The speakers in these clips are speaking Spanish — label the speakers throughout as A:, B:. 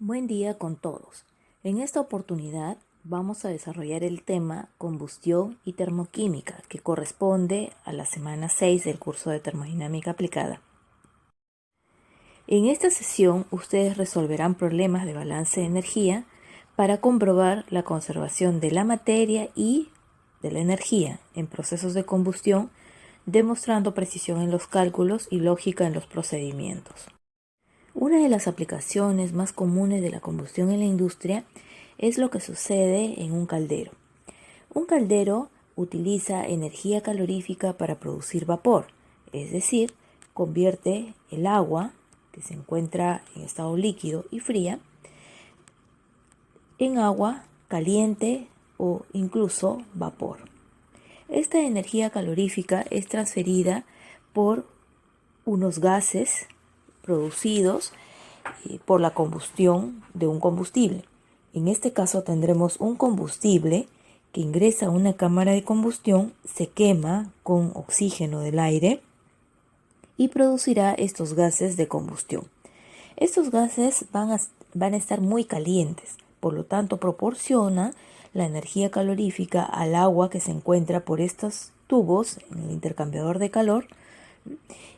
A: Buen día con todos. En esta oportunidad vamos a desarrollar el tema combustión y termoquímica, que corresponde a la semana 6 del curso de termodinámica aplicada. En esta sesión ustedes resolverán problemas de balance de energía para comprobar la conservación de la materia y de la energía en procesos de combustión, demostrando precisión en los cálculos y lógica en los procedimientos. Una de las aplicaciones más comunes de la combustión en la industria es lo que sucede en un caldero. Un caldero utiliza energía calorífica para producir vapor, es decir, convierte el agua, que se encuentra en estado líquido y fría, en agua caliente o incluso vapor. Esta energía calorífica es transferida por unos gases producidos por la combustión de un combustible. En este caso tendremos un combustible que ingresa a una cámara de combustión, se quema con oxígeno del aire y producirá estos gases de combustión. Estos gases van a estar muy calientes, por lo tanto proporciona la energía calorífica al agua que se encuentra por estos tubos en el intercambiador de calor,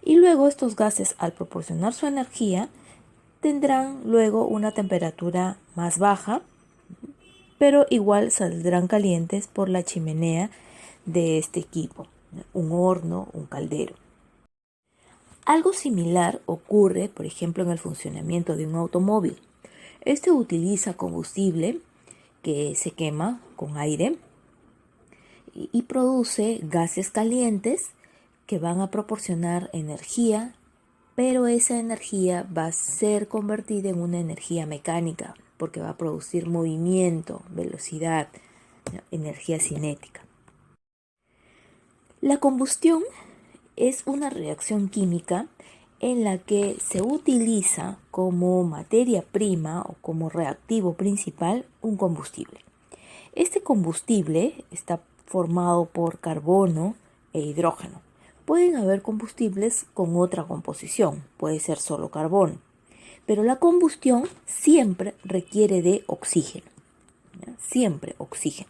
A: y luego estos gases, al proporcionar su energía, tendrán luego una temperatura más baja, pero igual saldrán calientes por la chimenea de este equipo, un horno, un caldero. Algo similar ocurre, por ejemplo, en el funcionamiento de un automóvil. Este utiliza combustible que se quema con aire y produce gases calientes que van a proporcionar energía, pero esa energía va a ser convertida en una energía mecánica porque va a producir movimiento, velocidad, energía cinética. La combustión es una reacción química en la que se utiliza como materia prima o como reactivo principal un combustible. Este combustible está formado por carbono e hidrógeno. Pueden haber combustibles con otra composición, puede ser solo carbono, pero la combustión siempre requiere de oxígeno, ¿ya? Siempre oxígeno.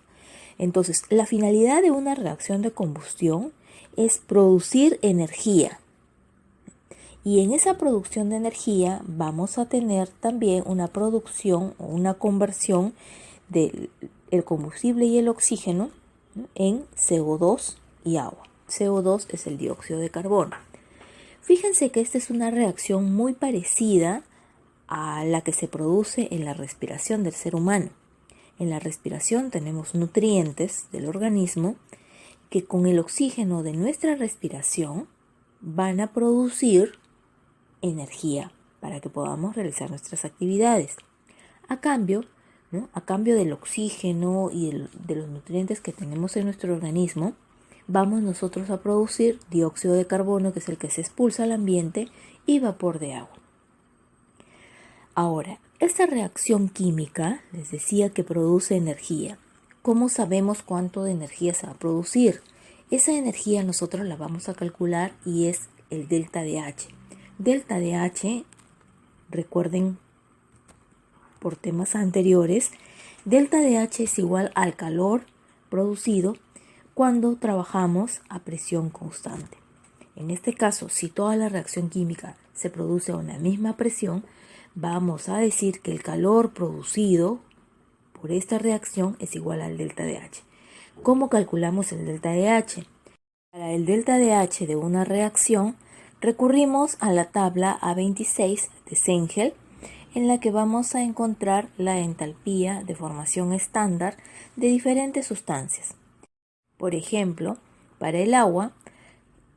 A: Entonces, la finalidad de una reacción de combustión es producir energía. Y en esa producción de energía vamos a tener también una producción o una conversión del combustible y el oxígeno en CO2 y agua. CO2 es el dióxido de carbono. Fíjense que esta es una reacción muy parecida a la que se produce en la respiración del ser humano. En la respiración tenemos nutrientes del organismo que con el oxígeno de nuestra respiración van a producir energía para que podamos realizar nuestras actividades. A cambio del oxígeno y de los nutrientes que tenemos en nuestro organismo, vamos nosotros a producir dióxido de carbono, que es el que se expulsa al ambiente, y vapor de agua. Ahora, esta reacción química, les decía que produce energía. ¿Cómo sabemos cuánto de energía se va a producir? Esa energía nosotros la vamos a calcular y es el delta de H. Delta de H, recuerden por temas anteriores, delta de H es igual al calor producido cuando trabajamos a presión constante. En este caso, si toda la reacción química se produce a una misma presión, vamos a decir que el calor producido por esta reacción es igual al delta de H. ¿Cómo calculamos el delta de H? Para el delta de H de una reacción, recurrimos a la tabla A26 de Cengel, en la que vamos a encontrar la entalpía de formación estándar de diferentes sustancias. Por ejemplo, para el agua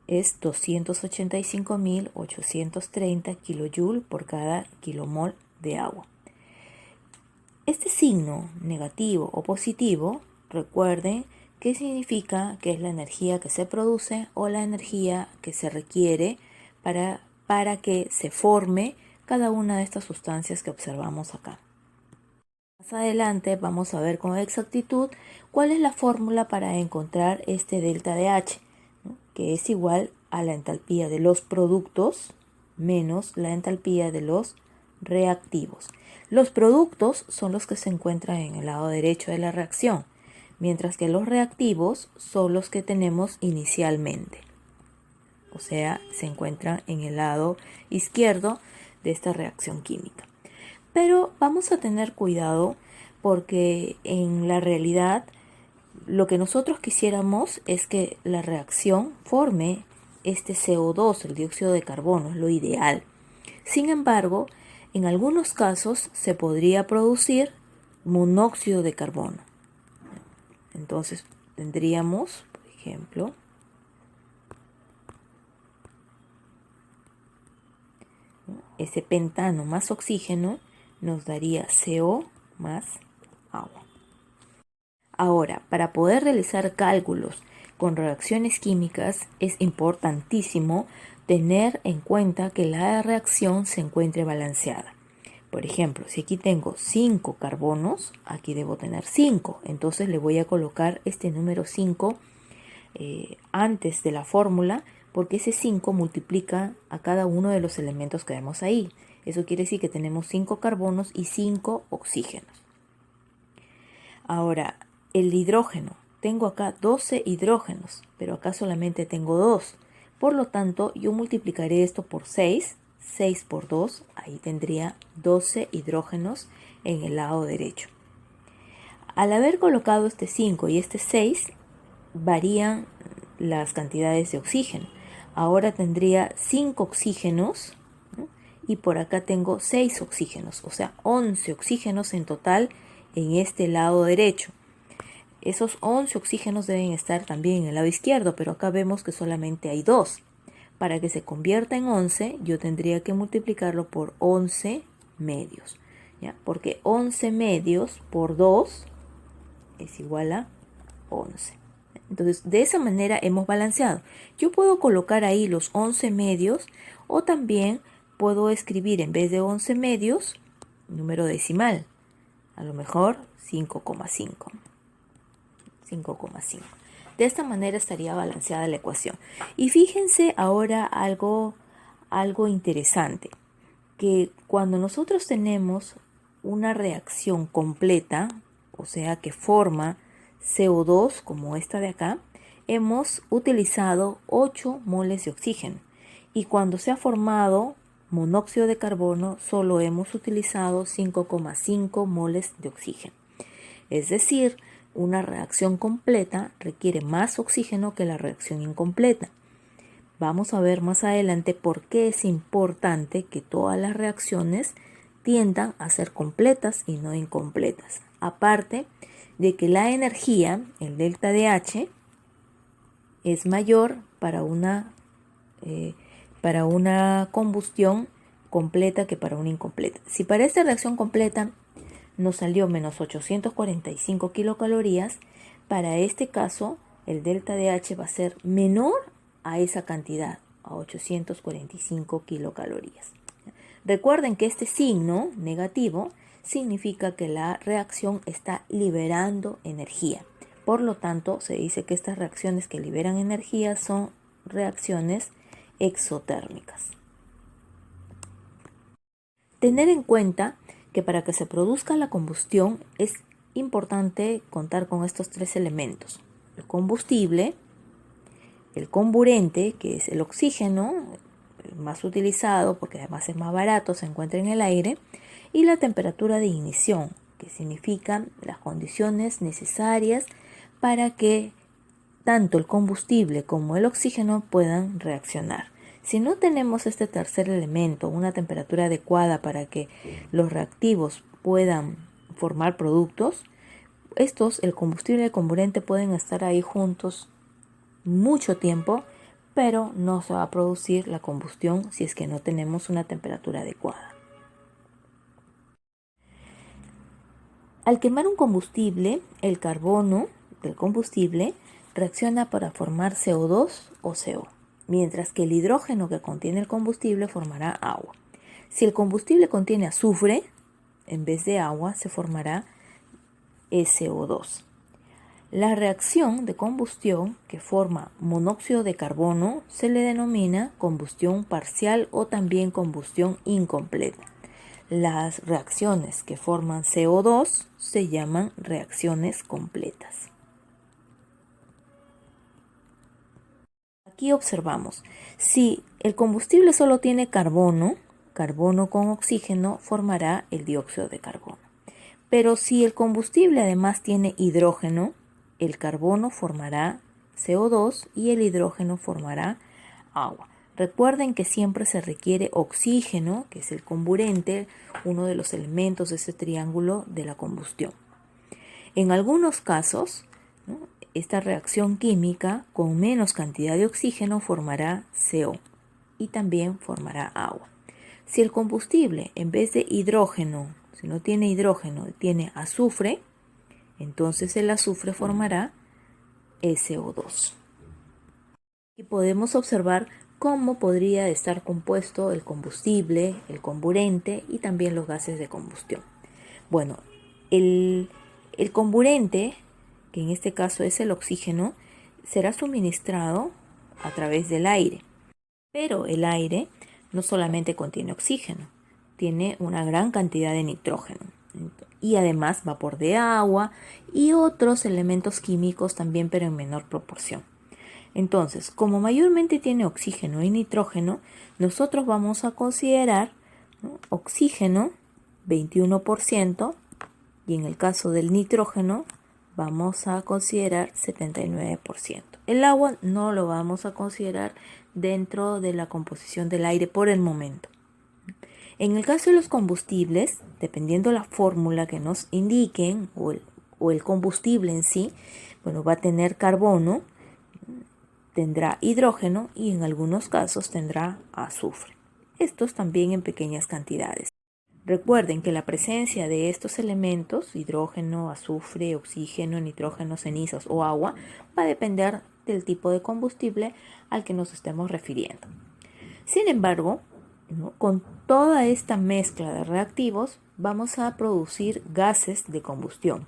A: es 285.830 kJ por cada kilomol de agua. Este signo negativo o positivo, recuerden que significa que es la energía que se produce o la energía que se requiere para que se forme cada una de estas sustancias que observamos acá. Más adelante vamos a ver con exactitud cuál es la fórmula para encontrar este delta de H, ¿no? Que es igual a la entalpía de los productos menos la entalpía de los reactivos. Los productos son los que se encuentran en el lado derecho de la reacción, mientras que los reactivos son los que tenemos inicialmente. O sea, se encuentran en el lado izquierdo de esta reacción química. Pero vamos a tener cuidado porque en la realidad lo que nosotros quisiéramos es que la reacción forme este CO2, el dióxido de carbono, es lo ideal. Sin embargo, en algunos casos se podría producir monóxido de carbono. Entonces tendríamos, por ejemplo, ese pentano más oxígeno nos daría CO más agua. Ahora, para poder realizar cálculos con reacciones químicas es importantísimo tener en cuenta que la reacción se encuentre balanceada. Por ejemplo, si aquí tengo 5 carbonos, aquí debo tener 5. Entonces le voy a colocar este número 5 antes de la fórmula porque ese 5 multiplica a cada uno de los elementos que vemos ahí. Eso quiere decir que tenemos 5 carbonos y 5 oxígenos. Ahora, el hidrógeno. Tengo acá 12 hidrógenos, pero acá solamente tengo 2. Por lo tanto, yo multiplicaré esto por 6. 6 por 2, ahí tendría 12 hidrógenos en el lado derecho. Al haber colocado este 5 y este 6, varían las cantidades de oxígeno. Ahora tendría 5 oxígenos, ¿no? Y por acá tengo 6 oxígenos, o sea, 11 oxígenos en total en este lado derecho. Esos 11 oxígenos deben estar también en el lado izquierdo, pero acá vemos que solamente hay 2. Para que se convierta en 11, yo tendría que multiplicarlo por 11 medios, ¿ya? Porque 11 medios por 2 es igual a 11. Entonces, de esa manera hemos balanceado. Yo puedo colocar ahí los 11 medios o también puedo escribir en vez de 11 medios, número decimal. A lo mejor 5,5. 5,5. De esta manera estaría balanceada la ecuación. Y fíjense ahora algo interesante, que cuando nosotros tenemos una reacción completa, o sea que forma CO2 como esta de acá, hemos utilizado 8 moles de oxígeno. Y cuando se ha formado monóxido de carbono, solo hemos utilizado 5,5 moles de oxígeno. Es decir, una reacción completa requiere más oxígeno que la reacción incompleta. Vamos a ver más adelante por qué es importante que todas las reacciones tiendan a ser completas y no incompletas. Aparte de que la energía, el delta de H, es mayor para una combustión completa que para una incompleta. Si para esta reacción completa nos salió menos 845 kilocalorías, para este caso el delta de H va a ser menor a esa cantidad, a 845 kilocalorías. Recuerden que este signo negativo significa que la reacción está liberando energía. Por lo tanto, se dice que estas reacciones que liberan energía son reacciones exotérmicas. Tener en cuenta que para que se produzca la combustión es importante contar con estos 3 elementos: el combustible, el comburente, que es el oxígeno, el más utilizado porque además es más barato, se encuentra en el aire, y la temperatura de ignición, que significa las condiciones necesarias para que tanto el combustible como el oxígeno puedan reaccionar. Si no tenemos este tercer elemento, una temperatura adecuada para que los reactivos puedan formar productos, el combustible y el comburente pueden estar ahí juntos mucho tiempo, pero no se va a producir la combustión si es que no tenemos una temperatura adecuada. Al quemar un combustible, el carbono del combustible reacciona para formar CO2 o CO, mientras que el hidrógeno que contiene el combustible formará agua. Si el combustible contiene azufre, en vez de agua se formará SO2. La reacción de combustión que forma monóxido de carbono se le denomina combustión parcial o también combustión incompleta. Las reacciones que forman CO2 se llaman reacciones completas. Aquí observamos, si el combustible solo tiene carbono, carbono con oxígeno formará el dióxido de carbono. Pero si el combustible además tiene hidrógeno, el carbono formará CO2 y el hidrógeno formará agua. Recuerden que siempre se requiere oxígeno, que es el comburente, uno de los elementos de este triángulo de la combustión. En algunos casos, ¿no?, esta reacción química con menos cantidad de oxígeno formará CO y también formará agua. Si el combustible en vez de hidrógeno, si no tiene hidrógeno, tiene azufre, entonces el azufre formará SO2. Y podemos observar cómo podría estar compuesto el combustible, el comburente y también los gases de combustión. Bueno, el comburente, que en este caso es el oxígeno, será suministrado a través del aire. Pero el aire no solamente contiene oxígeno, tiene una gran cantidad de nitrógeno y además vapor de agua y otros elementos químicos también, pero en menor proporción. Entonces, como mayormente tiene oxígeno y nitrógeno, nosotros vamos a considerar, ¿no?, oxígeno 21% y en el caso del nitrógeno vamos a considerar 79%. El agua no lo vamos a considerar dentro de la composición del aire por el momento. En el caso de los combustibles, dependiendo la fórmula que nos indiquen o el combustible en sí, bueno, va a tener carbono, tendrá hidrógeno y en algunos casos tendrá azufre. Estos también en pequeñas cantidades. Recuerden que la presencia de estos elementos, hidrógeno, azufre, oxígeno, nitrógeno, cenizas o agua, va a depender del tipo de combustible al que nos estemos refiriendo. Sin embargo, ¿no?, con toda esta mezcla de reactivos vamos a producir gases de combustión.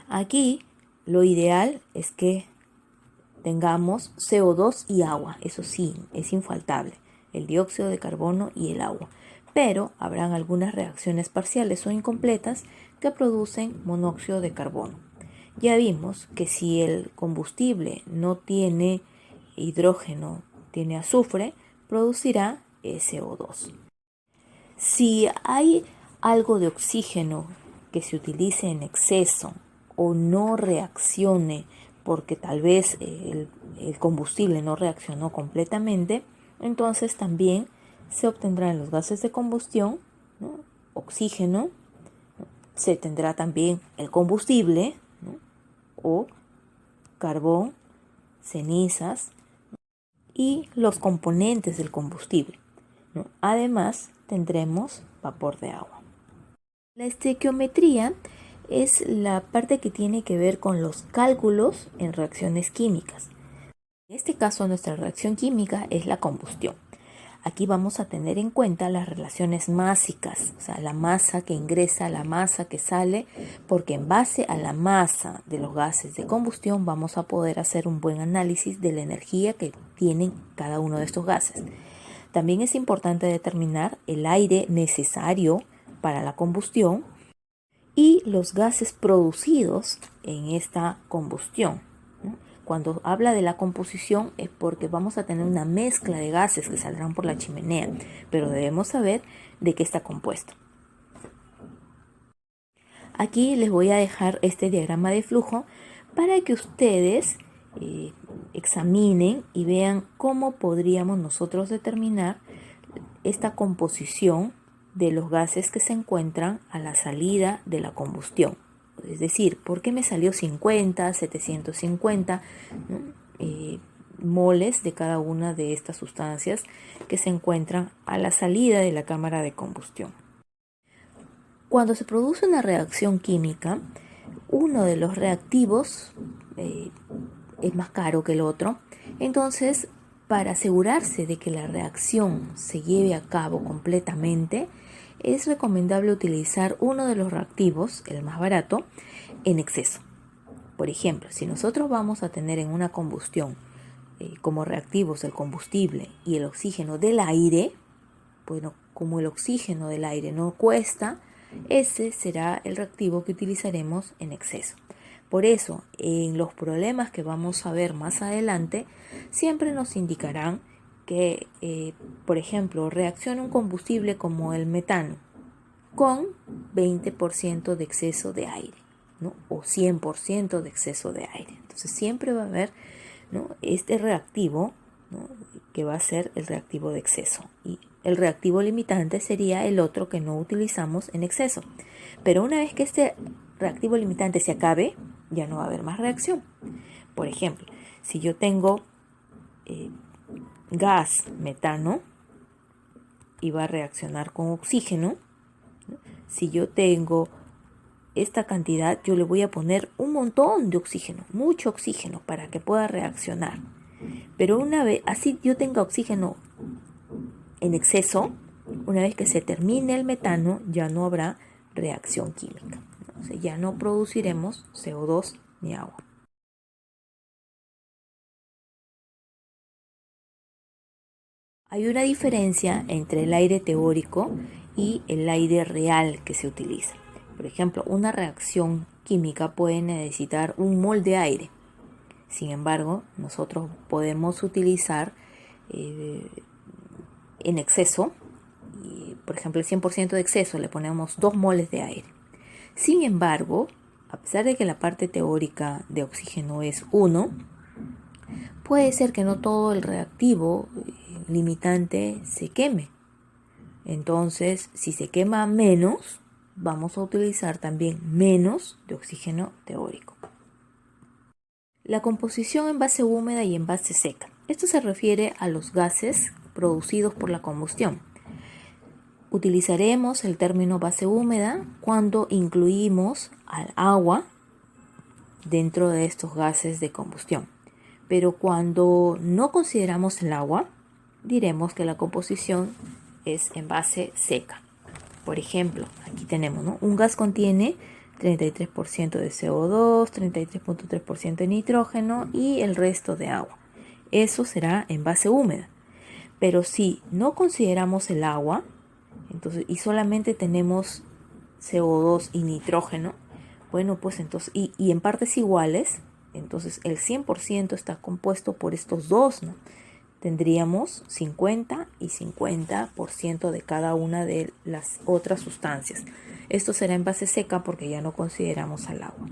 A: Aquí lo ideal es que tengamos CO2 y agua, eso sí, es infaltable, el dióxido de carbono y el agua. Pero habrán algunas reacciones parciales o incompletas que producen monóxido de carbono. Ya vimos que si el combustible no tiene hidrógeno, tiene azufre, producirá SO2. Si hay algo de oxígeno que se utilice en exceso o no reaccione porque tal vez el combustible no reaccionó completamente, entonces también se obtendrán los gases de combustión, ¿no?, oxígeno, ¿no?, se tendrá también el combustible, ¿no?, o carbón, cenizas, ¿no?, y los componentes del combustible, ¿no? Además tendremos vapor de agua. La estequiometría es la parte que tiene que ver con los cálculos en reacciones químicas. En este caso, nuestra reacción química es la combustión. Aquí vamos a tener en cuenta las relaciones másicas, o sea, la masa que ingresa, la masa que sale, porque en base a la masa de los gases de combustión vamos a poder hacer un buen análisis de la energía que tienen cada uno de estos gases. También es importante determinar el aire necesario para la combustión y los gases producidos en esta combustión. Cuando habla de la composición es porque vamos a tener una mezcla de gases que saldrán por la chimenea, pero debemos saber de qué está compuesto. Aquí les voy a dejar este diagrama de flujo para que ustedes examinen y vean cómo podríamos nosotros determinar esta composición de los gases que se encuentran a la salida de la combustión. Es decir, ¿por qué me salió 50, 750 moles de cada una de estas sustancias que se encuentran a la salida de la cámara de combustión? Cuando se produce una reacción química, uno de los reactivos es más caro que el otro. Entonces, para asegurarse de que la reacción se lleve a cabo completamente, es recomendable utilizar uno de los reactivos, el más barato, en exceso. Por ejemplo, si nosotros vamos a tener en una combustión como reactivos el combustible y el oxígeno del aire, bueno, como el oxígeno del aire no cuesta, ese será el reactivo que utilizaremos en exceso. Por eso, en los problemas que vamos a ver más adelante, siempre nos indicarán que, por ejemplo, reacciona un combustible como el metano con 20% de exceso de aire, ¿no? O 100% de exceso de aire. Entonces siempre va a haber, ¿no?, este reactivo, ¿no?, que va a ser el reactivo de exceso. Y el reactivo limitante sería el otro que no utilizamos en exceso. Pero una vez que este reactivo limitante se acabe, ya no va a haber más reacción. Por ejemplo, si yo tengo gas metano y va a reaccionar con oxígeno, ¿no? Si yo tengo esta cantidad, yo le voy a poner un montón de oxígeno, mucho oxígeno, para que pueda reaccionar. Pero una vez, así yo tenga oxígeno en exceso, una vez que se termine el metano, ya no habrá reacción química. O sea, ya no produciremos CO2 ni agua. Hay una diferencia entre el aire teórico y el aire real que se utiliza. Por ejemplo, una reacción química puede necesitar un mol de aire. Sin embargo, nosotros podemos utilizar en exceso, por ejemplo, el 100% de exceso, le ponemos 2 moles de aire. Sin embargo, a pesar de que la parte teórica de oxígeno es 1, puede ser que no todo el reactivo limitante se queme. Entonces, si se quema menos, vamos a utilizar también menos de oxígeno teórico. La composición en base húmeda y en base seca. Esto se refiere a los gases producidos por la combustión. Utilizaremos el término base húmeda cuando incluimos al agua dentro de estos gases de combustión. Pero cuando no consideramos el agua, diremos que la composición es en base seca. Por ejemplo, aquí tenemos, ¿no?, un gas contiene 33% de CO2, 33.3% de nitrógeno y el resto de agua. Eso será en base húmeda. Pero si no consideramos el agua, entonces, y solamente tenemos CO2 y nitrógeno, bueno, pues entonces, y en partes iguales, entonces el 100% está compuesto por estos dos, ¿no? Tendríamos 50 y 50% de cada una de las otras sustancias. Esto será en base seca porque ya no consideramos al agua.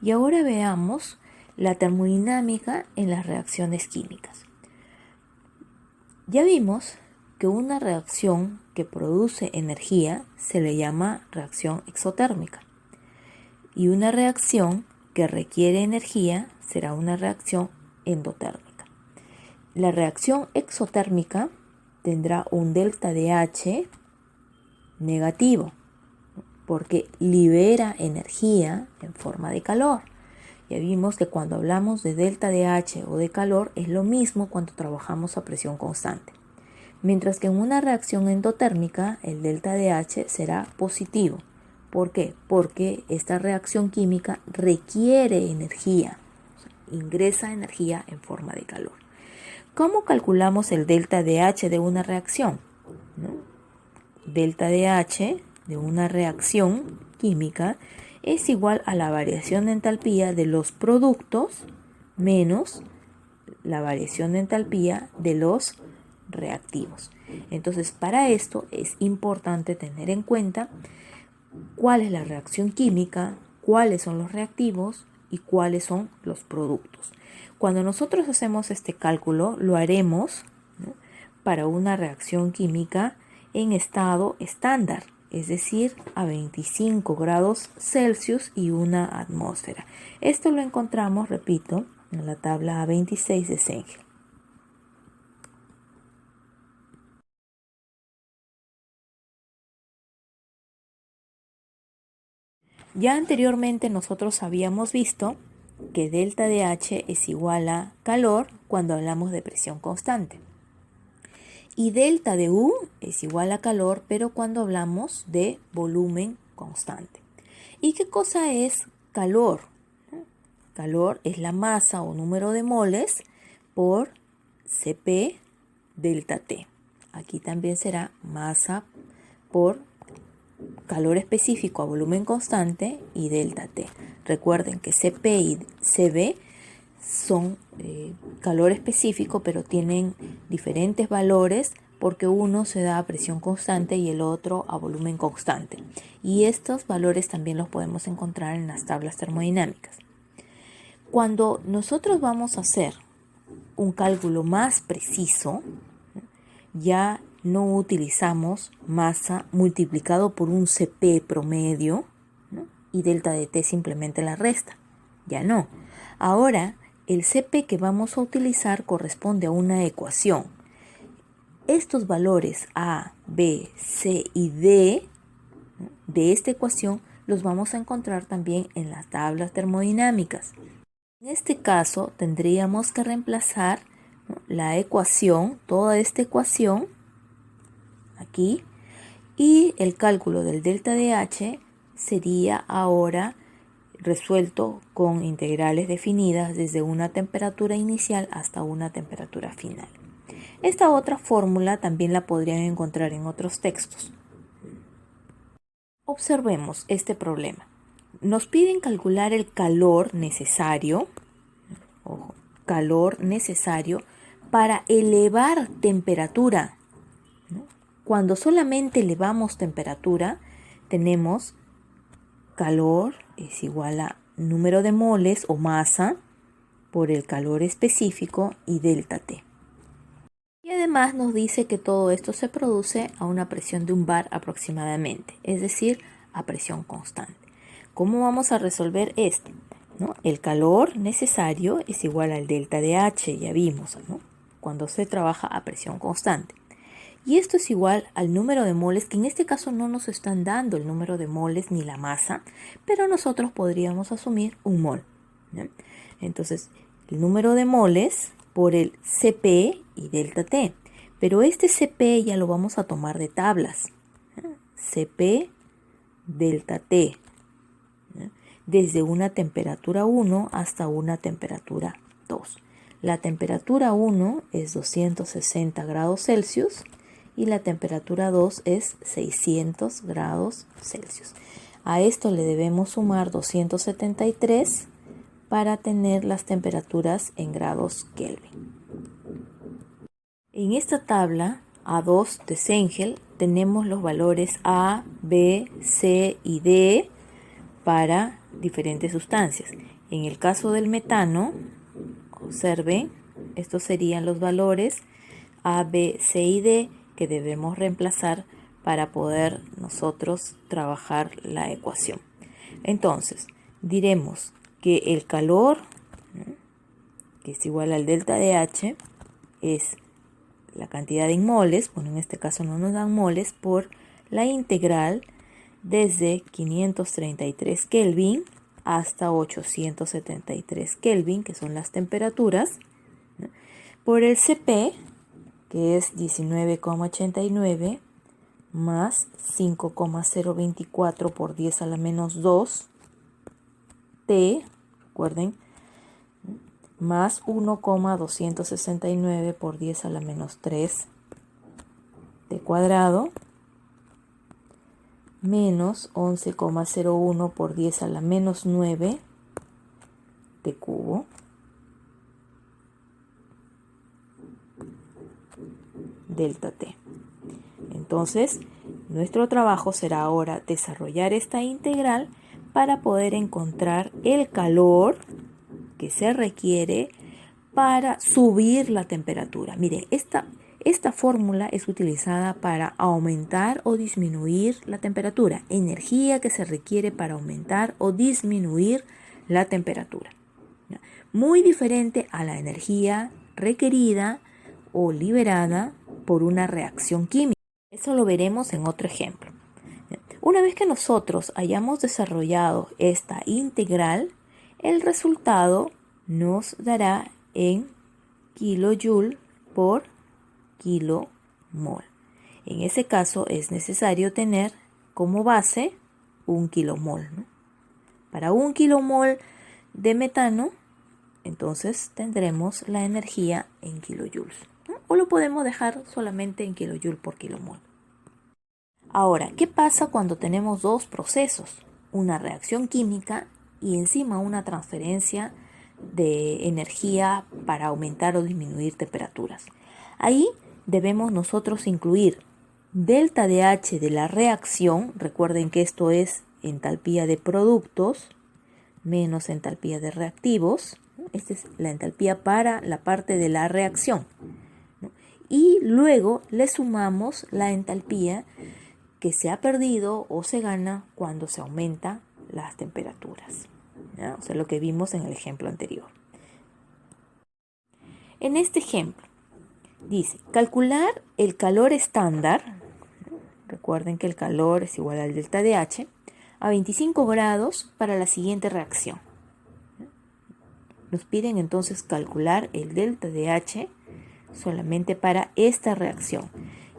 A: Y ahora veamos la termodinámica en las reacciones químicas. Ya vimos que una reacción que produce energía se le llama reacción exotérmica. Y una reacción que requiere energía será una reacción endotérmica. La reacción exotérmica tendrá un delta de H negativo porque libera energía en forma de calor. Ya vimos que cuando hablamos de delta de H o de calor es lo mismo cuando trabajamos a presión constante. Mientras que en una reacción endotérmica el delta de H será positivo. ¿Por qué? Porque esta reacción química requiere energía, o sea, ingresa energía en forma de calor. ¿Cómo calculamos el delta de H de una reacción? ¿No? Delta de H de una reacción química es igual a la variación de entalpía de los productos menos la variación de entalpía de los reactivos. Entonces, para esto es importante tener en cuenta cuál es la reacción química, cuáles son los reactivos y cuáles son los productos. Cuando nosotros hacemos este cálculo, lo haremos, ¿no?, para una reacción química en estado estándar, es decir, a 25 grados Celsius y una atmósfera. Esto lo encontramos, repito, en la tabla A26 de Cengel. Ya anteriormente nosotros habíamos visto que delta de H es igual a calor cuando hablamos de presión constante. Y delta de U es igual a calor, pero cuando hablamos de volumen constante. ¿Y qué cosa es calor? Calor es la masa o número de moles por Cp delta T. aquí también será masa por calor específico a volumen constante y delta T. Recuerden que Cp y Cv son calor específico, pero tienen diferentes valores porque uno se da a presión constante y el otro a volumen constante. Y estos valores también los podemos encontrar en las tablas termodinámicas. Cuando nosotros vamos a hacer un cálculo más preciso, ya no utilizamos masa multiplicado por un Cp promedio, ¿no? Y delta de T simplemente la resta. Ya no. Ahora, el Cp que vamos a utilizar corresponde a una ecuación. Estos valores A, B, C y D, ¿no?, de esta ecuación los vamos a encontrar también en las tablas termodinámicas. En este caso tendríamos que reemplazar, ¿no?, la ecuación, toda esta ecuación aquí, y el cálculo del delta de H sería ahora resuelto con integrales definidas desde una temperatura inicial hasta una temperatura final. Esta otra fórmula también la podrían encontrar en otros textos. Observemos este problema. Nos piden calcular el calor necesario, ojo, calor necesario para elevar temperatura, ¿no? Cuando solamente elevamos temperatura, tenemos calor es igual a número de moles o masa por el calor específico y delta T. Y además nos dice que todo esto se produce a una presión de 1 bar aproximadamente, es decir, a presión constante. ¿Cómo vamos a resolver esto? ¿No? El calor necesario es igual al delta de H, ya vimos, ¿no?, cuando se trabaja a presión constante. Y esto es igual al número de moles, que en este caso no nos están dando el número de moles ni la masa, pero nosotros podríamos asumir 1 mol, ¿no? Entonces, el número de moles por el Cp y delta T. Pero este Cp ya lo vamos a tomar de tablas, ¿no? Cp delta T, ¿no?, desde una temperatura 1 hasta una temperatura 2. La temperatura 1 es 260 grados Celsius y la temperatura 2 es 600 grados Celsius. A esto le debemos sumar 273 para tener las temperaturas en grados Kelvin. En esta tabla A2 de Cengel tenemos los valores A, B, C y D para diferentes sustancias. En el caso del metano, observen, estos serían los valores A, B, C y D que debemos reemplazar para poder nosotros trabajar la ecuación. Entonces, diremos que el calor, ¿no?, que es igual al delta de H, es la cantidad en moles, bueno, en este caso no nos dan moles, por la integral desde 533 Kelvin hasta 873 Kelvin, que son las temperaturas, ¿no?, por el Cp, que es 19,89 más 5,024 por 10 a la menos 2 T, recuerden, más 1,269 por 10 a la menos 3 T cuadrado, menos 11,01 por 10 a la menos 9 T cubo, delta T. Entonces, nuestro trabajo será ahora desarrollar esta integral para poder encontrar el calor que se requiere para subir la temperatura. Miren, esta fórmula es utilizada para aumentar o disminuir la temperatura, energía que se requiere para aumentar o disminuir la temperatura. Muy diferente a la energía requerida o liberada por una reacción química. Eso lo veremos en otro ejemplo. Una vez que nosotros hayamos desarrollado esta integral, el resultado nos dará en kilojoule por kilomol. En ese caso es necesario tener como base 1 kilomol, ¿no? Para 1 kilomol de metano, entonces tendremos la energía en kilojoules, ¿no? o lo podemos dejar solamente en kilojoule por kilomol. Ahora, ¿qué pasa cuando tenemos dos procesos? Una reacción química y encima una transferencia de energía para aumentar o disminuir temperaturas. Ahí debemos nosotros incluir delta de H de la reacción, recuerden que esto es entalpía de productos menos entalpía de reactivos. Esta es la entalpía para la parte de la reacción, ¿no? Y luego le sumamos la entalpía que se ha perdido o se gana cuando se aumenta las temperaturas, ¿ya? O sea, lo que vimos en el ejemplo anterior. En este ejemplo, dice, calcular el calor estándar, recuerden que el calor es igual al delta de H, a 25 grados para la siguiente reacción. Nos piden entonces calcular el delta de H solamente para esta reacción.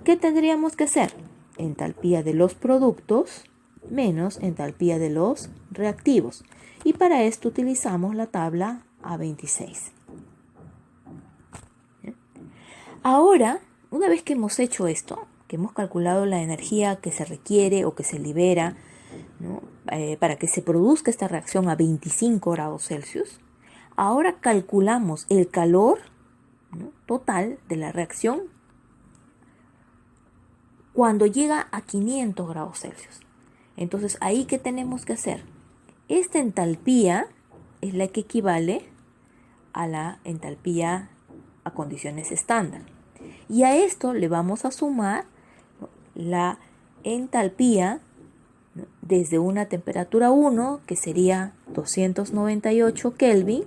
A: ¿Qué tendríamos que hacer? Entalpía de los productos menos entalpía de los reactivos. Y para esto utilizamos la tabla A26. Ahora, una vez que hemos hecho esto, que hemos calculado la energía que se requiere o que se libera, ¿no? Para que se produzca esta reacción a 25 grados Celsius, ahora calculamos el calor, ¿no?, total de la reacción cuando llega a 500 grados Celsius. Entonces, ahí, ¿qué tenemos que hacer? Esta entalpía es la que equivale a la entalpía a condiciones estándar. Y a esto le vamos a sumar, ¿no?, la entalpía, ¿no?, desde una temperatura 1, que sería 298 Kelvin,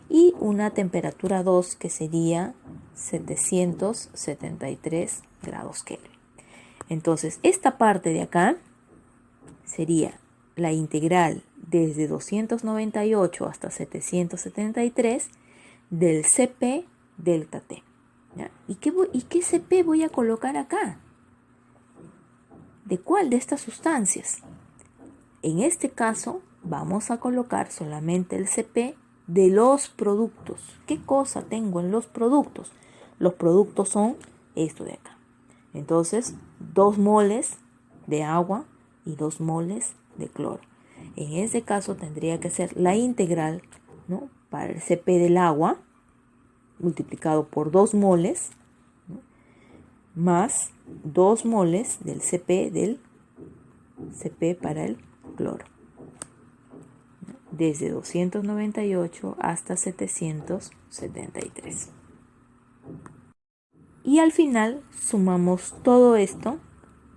A: y una temperatura 2, que sería 773 grados Kelvin. Entonces, esta parte de acá sería la integral desde 298 hasta 773 del Cp delta T. ¿Ya? ¿Y qué Cp voy a colocar acá? ¿De cuál de estas sustancias? En este caso, vamos a colocar solamente el Cp de los productos. ¿Qué cosa tengo en los productos? Los productos son esto de acá. Entonces, 2 moles de agua y 2 moles de cloro. En ese caso tendría que ser la integral, ¿no?, para el Cp del agua multiplicado por 2 moles, ¿no?, más 2 moles del Cp para el cloro, ¿no?, desde 298 hasta 773. Y al final sumamos todo esto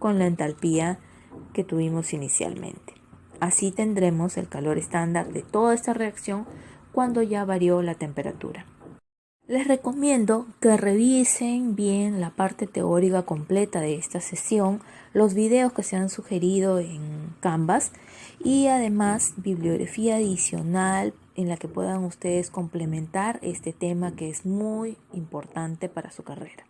A: con la entalpía que tuvimos inicialmente. Así tendremos el calor estándar de toda esta reacción cuando ya varió la temperatura. Les recomiendo que revisen bien la parte teórica completa de esta sesión, los videos que se han sugerido en Canvas y además bibliografía adicional en la que puedan ustedes complementar este tema que es muy importante para su carrera.